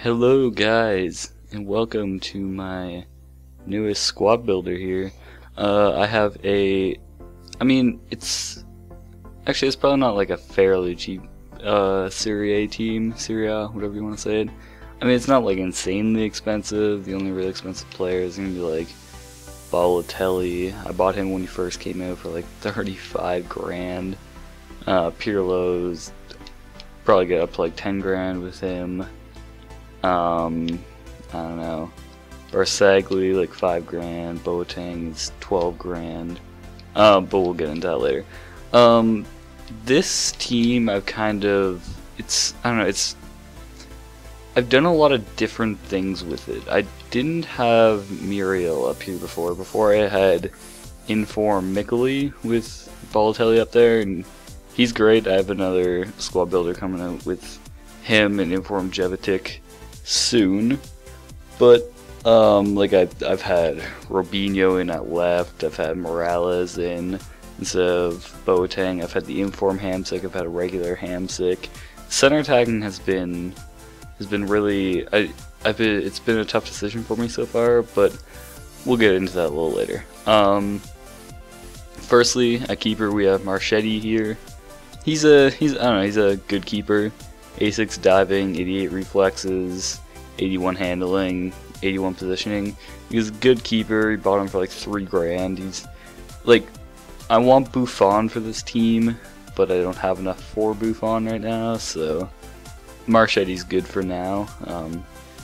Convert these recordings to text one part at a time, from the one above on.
Hello guys, and welcome to my newest squad builder here. I have it's probably not like a fairly cheap Serie A team, Serie A, whatever you want to say it. It's not like insanely expensive. The only really expensive player is going to be like Balotelli. I bought him when he first came out for like 35 grand. Pirlo's probably get up to like 10 grand with him. I don't know. Barsagli like 5 grand. Boateng is 12 grand. But we'll get into that later. This team I've I've done a lot of different things with it. I didn't have Muriel up here before. Before I had Inform Mikkeli with Balotelli up there, and he's great. I have another squad builder coming out with him and Inform Jevitic soon. But I've had Robinho in at left. I've had Morales in instead of Boateng. I've had the Inform Hamsik. I've had a regular Hamsik. Center attacking has been really it's been a tough decision for me so far, but we'll get into that a little later. Firstly, at keeper we have Marchetti here. He's a good keeper. 86 diving, 88 reflexes, 81 handling, 81 positioning. He's a good keeper. He bought him for like 3 grand. He's like, I want Buffon for this team, but I don't have enough for Buffon right now, so Marchetti's good for now.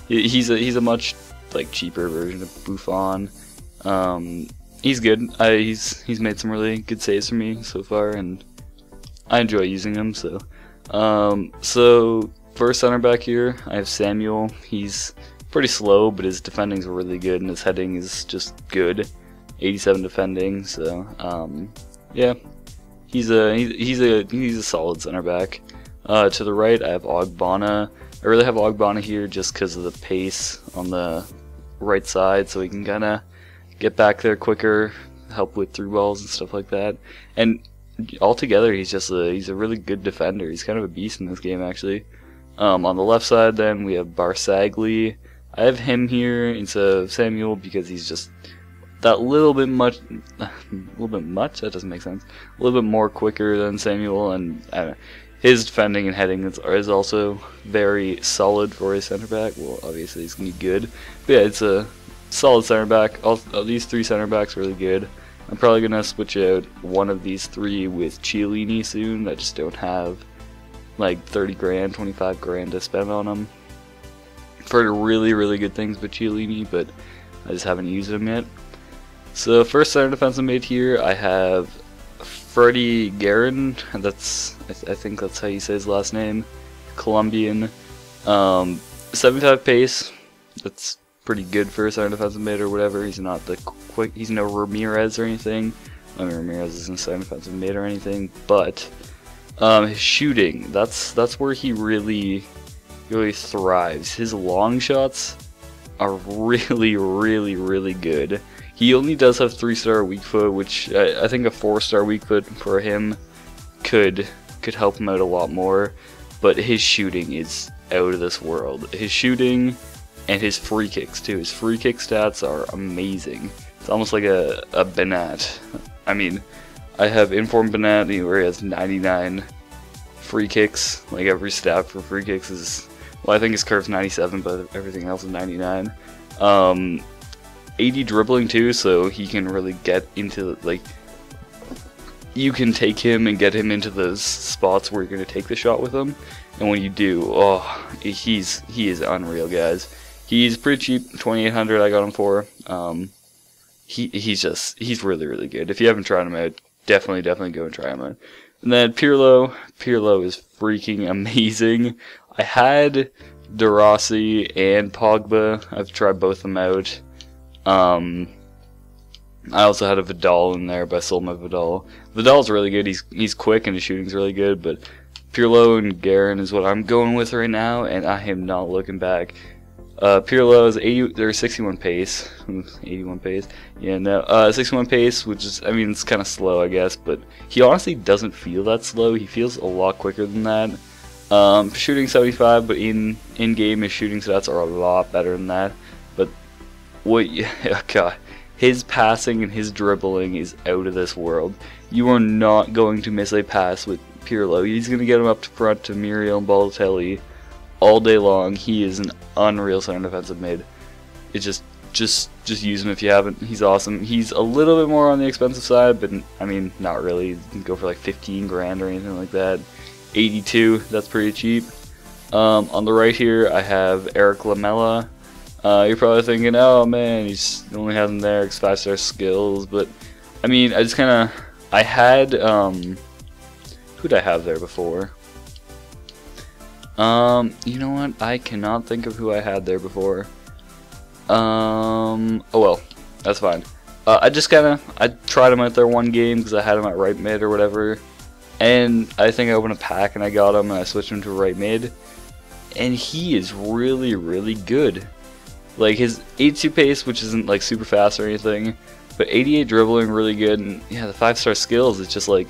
He's a much like cheaper version of Buffon. He's good. He's made some really good saves for me so far, and I enjoy using him. So first center back here, I have Samuel. He's pretty slow, but his defending's really good, and his heading is just good. 87 defending. So yeah, he's a solid center back. To the right, I have Ogbonna. I really have Ogbonna here just because of the pace on the right side, so he can kind of get back there quicker, help with through balls and stuff like that. And altogether, he's a really good defender. He's kind of a beast in this game, actually. On the left side, then we have Barsagli. I have him here instead of Samuel because he's just that little bit much. That doesn't make sense. A little bit more quicker than Samuel, and I don't know. His defending and heading is also very solid for his center back. Well, obviously he's gonna be good, but yeah, it's a solid center back. All these 3 center backs are really good. I'm probably gonna switch out one of these 3 with Chiellini soon. I just don't have like 30 grand, 25 grand to spend on them. I've heard really good things about Chiellini, but I just haven't used them yet. So first center defense I made here, I have Freddie Guerin. I think that's how you say his last name. Colombian. 75 pace. That's pretty good for a center defensive mid or whatever. He's not the quick. He's no Ramirez or anything. I mean, Ramirez isn't center defensive mid or anything, but his shooting. That's where he really thrives. His long shots are really good. He only does have 3-star weak foot, which I think a 4-star weak foot for him could help him out a lot more. But his shooting is out of this world. His shooting and his free kicks too. His free kick stats are amazing. It's almost like a Benat. I have Inform Benat where he has 99 free kicks. Like every stat for free kicks is, well, I think his curve's 97, but everything else is 99. 80 dribbling too, so he can really get into, like, you can take him and get him into those spots where you're going to take the shot with him, and when you do, oh, he is unreal, guys. He's pretty cheap, 2,800 I got him for. He's really good. If you haven't tried him out, definitely go and try him out. And then Pirlo is freaking amazing. I had De Rossi and Pogba. I've tried both of them out. I also had a Vidal in there, but I sold my Vidal. Vidal's really good. He's quick and his shooting's really good, but Pirlo and Guerin is what I'm going with right now, and I am not looking back. Pirlo is 61 pace, 81 pace. Yeah, no, 61 pace, which is, it's kind of slow, I guess, but he honestly doesn't feel that slow. He feels a lot quicker than that. Shooting 75, but in game his shooting stats are a lot better than that. But what? God, his passing and his dribbling is out of this world. You are not going to miss a pass with Pirlo. He's going to get him up to front to Muriel and Balotelli all day long. He is an unreal center defensive mid. It's just use him if you haven't. He's awesome. He's a little bit more on the expensive side, but I mean, not really. You can go for like 15 grand or anything like that. 82, that's pretty cheap. On the right here, I have Eric Lamela. You're probably thinking, oh man, he's only has him there because 5-star skills, but I mean, I just kind of, I had, who'd I have there before? You know what? I cannot think of who I had there before. Oh well, that's fine. I tried him out there one game because I had him at right mid or whatever, and I think I opened a pack and I got him and I switched him to right mid, and he is really, really good. Like his 82 pace, which isn't like super fast or anything, but 88 dribbling, really good, and yeah, the 5-star skills, it's just like,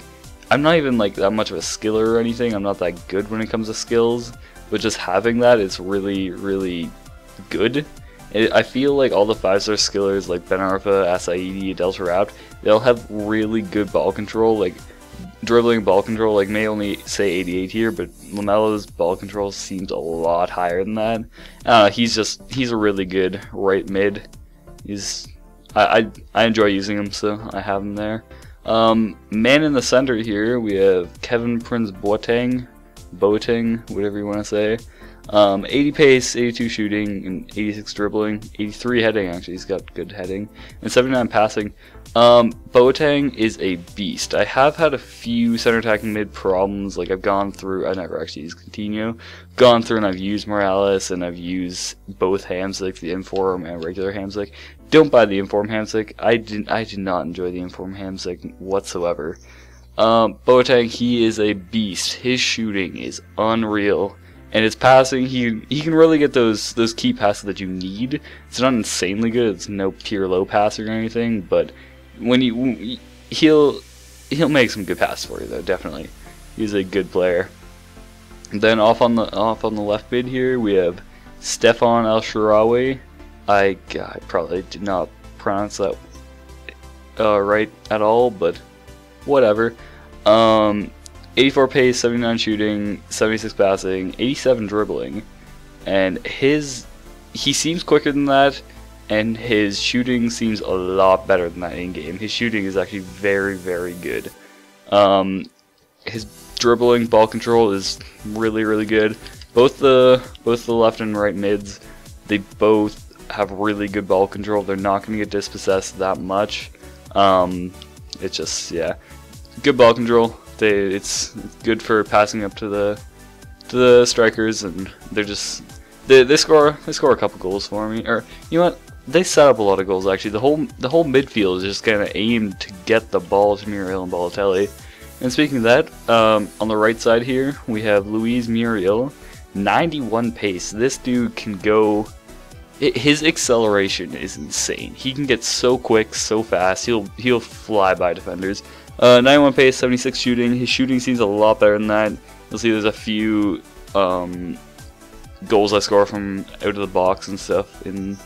I'm not even like that much of a skiller or anything, I'm not that good when it comes to skills, but just having that is really, really good. I feel like all the 5-star skillers like Ben Arfa, Asaidi, Delta Rapt, they'll have really good ball control, like dribbling ball control, like may only say 88 here, but Lamela's ball control seems a lot higher than that. He's a really good right mid. I enjoy using him, so I have him there. Man in the center here, we have Kevin Prince Boateng, whatever you want to say. 80 pace, 82 shooting, and 86 dribbling, 83 heading, actually, he's got good heading, and 79 passing. Boateng is a beast. I have had a few center attacking mid problems, like I've gone through, I never actually used Coutinho, gone through and I've used Morales, and I've used both Hamsik, the Inform and regular Hamsik. Don't buy the Inform Hamsik. I did not enjoy the Inform Hamsik whatsoever. Boateng, he is a beast. His shooting is unreal. And his passing, he can really get those key passes that you need. It's not insanely good. It's no Pirlo passing or anything, but when he'll make some good passes for you though. Definitely, he's a good player. And then off on the left mid here, we have Stefan El Shaarawy. I probably did not pronounce that right at all, but whatever. 84 pace, 79 shooting, 76 passing, 87 dribbling, and he seems quicker than that, and his shooting seems a lot better than that in game. His shooting is actually very, very good. His dribbling, ball control is really, really good. Both the left and right mids, they both have really good ball control. They're not going to get dispossessed that much. It's just, yeah, good ball control. It's good for passing up to the strikers, and they score a couple goals for me. Or you know what? They set up a lot of goals actually. The whole midfield is just kind of aimed to get the ball to Muriel and Balotelli. And speaking of that, on the right side here we have Luis Muriel, 91 pace. This dude can go. His acceleration is insane. He can get so quick, so fast. He'll fly by defenders. 91 pace, 76 shooting. His shooting seems a lot better than that. You'll see there's a few goals I score from out of the box and stuff in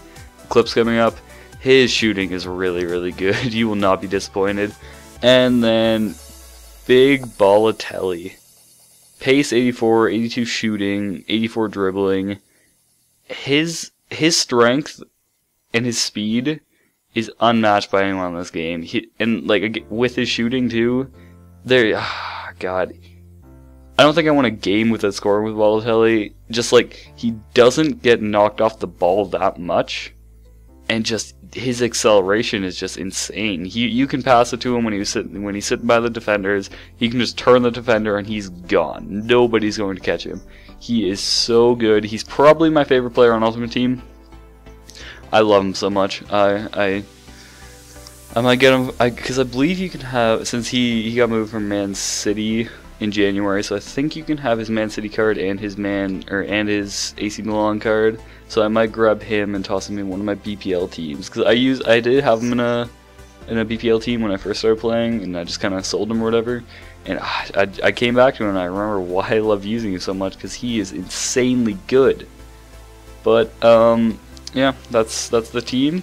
clips coming up. His shooting is really, really good. You will not be disappointed. And then big Balotelli. Pace 84, 82 shooting, 84 dribbling. His strength and his speed is unmatched by anyone in this game. And like with his shooting too, God, I don't think I want a game with that scoring with Balotelli. Just like he doesn't get knocked off the ball that much, and just his acceleration is just insane. You can pass it to him when he's sitting by the defenders. He can just turn the defender and he's gone. Nobody's going to catch him. He is so good. He's probably my favorite player on Ultimate Team. I love him so much. I might get him because I believe you can have, since he got moved from Man City in January, so I think you can have his Man City card and his his AC Milan card. So I might grab him and toss him in one of my BPL teams, because I did have him in a BPL team when I first started playing, and I just kind of sold him or whatever. And I came back to him and I remember why I love using him so much, because he is insanely good. But yeah, that's the team.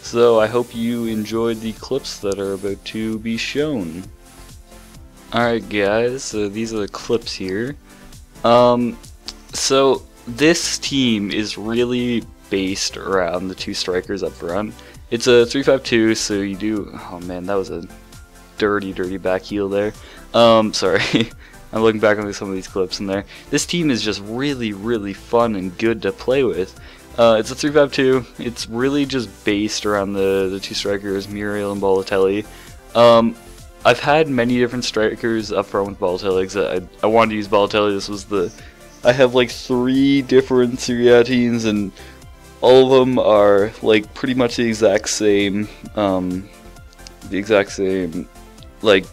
So I hope you enjoyed the clips that are about to be shown. Alright guys, so these are the clips here. So this team is really based around the two strikers up front. It's a 3-5-2, so you do... Oh man, that was a dirty back heel there. Sorry. I'm looking back on some of these clips in there. This team is just really fun and good to play with. It's a 3-5-2. It's really just based around the two strikers, Muriel and Balotelli. I've had many different strikers up front with Balotelli, because I wanted to use Balotelli. This was the... I have like 3 different Serie A teams, and all of them are like pretty much the exact same like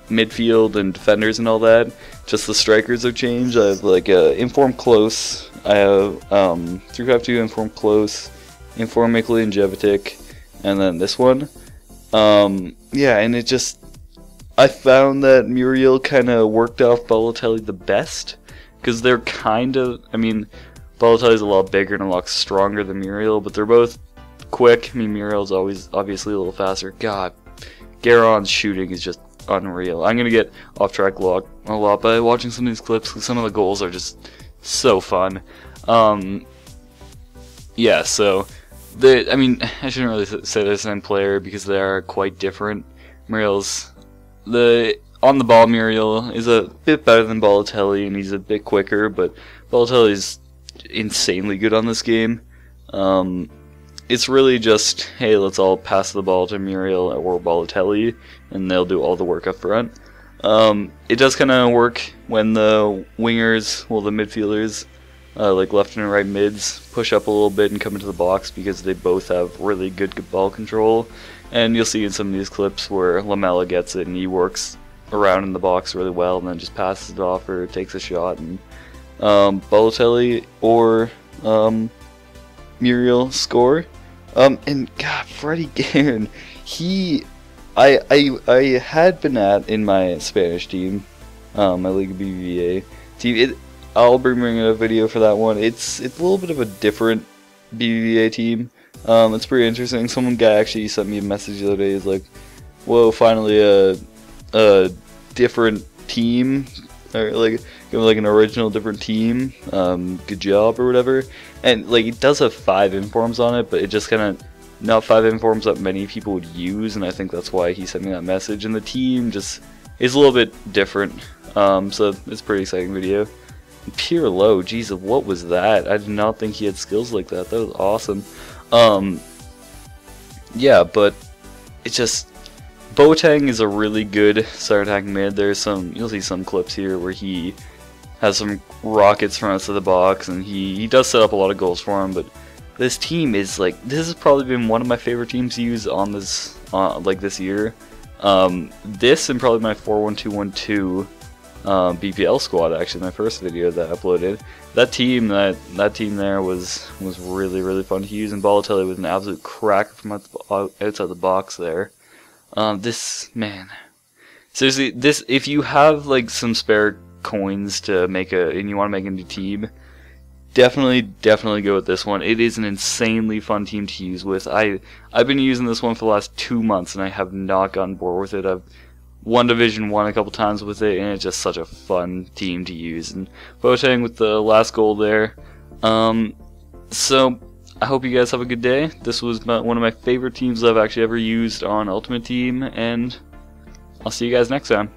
midfield and defenders and all that. Just the strikers have changed. I have like Inform Close. I have 3-5-2 Inform Close, Inform Mikley and Jevitic, and then this one. Yeah, and it just... I found that Muriel kind of worked off Balotelli the best, because they're kind of... I mean, Balotelli's a lot bigger and a lot stronger than Muriel, but they're both quick. I mean, Muriel's always obviously a little faster. God, Guérin's shooting is just unreal. I'm gonna get off track a lot by watching some of these clips, because some of the goals are just so fun. Yeah, so I mean, I shouldn't really say they're the same player, because they are quite different. Muriel's on the ball. Muriel is a bit better than Balotelli, and he's a bit quicker, but Balotelli's insanely good on this game. It's really just, hey, let's all pass the ball to Muriel or Balotelli, and they'll do all the work up front. It does kind of work when the wingers, well, the midfielders, like left and right mids, push up a little bit and come into the box, because they both have really good ball control. And you'll see in some of these clips where Lamela gets it and he works around in the box really well and then just passes it off or takes a shot. And Balotelli or Muriel score. And God, Freddie Guerin, I had been in my Spanish team, my Liga BBVA team. I'll be bringing a video for that one. It's a little bit of a different BBVA team. It's pretty interesting. Some guy actually sent me a message the other day. He's like, "Whoa, finally a different team, or like an original different team. Good job," or whatever. And like, it does have 5 informs on it, but it just kind of not 5 informs that many people would use, and I think that's why he sent me that message. And the team just is a little bit different. So it's a pretty exciting video. Pirlo, jeez, what was that? I did not think he had skills like that. That was awesome. Yeah, but it's just, Boateng is a really good center attack mid. You'll see some clips here where he has some rockets from outside the box, and he does set up a lot of goals for him. But this team is like, this has probably been one of my favorite teams to use on this like this year. This and probably my 4-1-2-1-2 BPL squad, actually, my first video that I uploaded. That team there was really fun to use, and Balotelli was an absolute cracker from outside the box there. This, man, seriously, this, if you have like some spare coins to make and you want to make a new team, definitely go with this one. It is an insanely fun team to use with. I've been using this one for the last 2 months, and I have not gotten bored with it. I've won Division 1 a couple times with it, and it's just such a fun team to use. And Boateng with the last goal there. So I hope you guys have a good day. This was one of my favorite teams I've actually ever used on Ultimate Team, and I'll see you guys next time.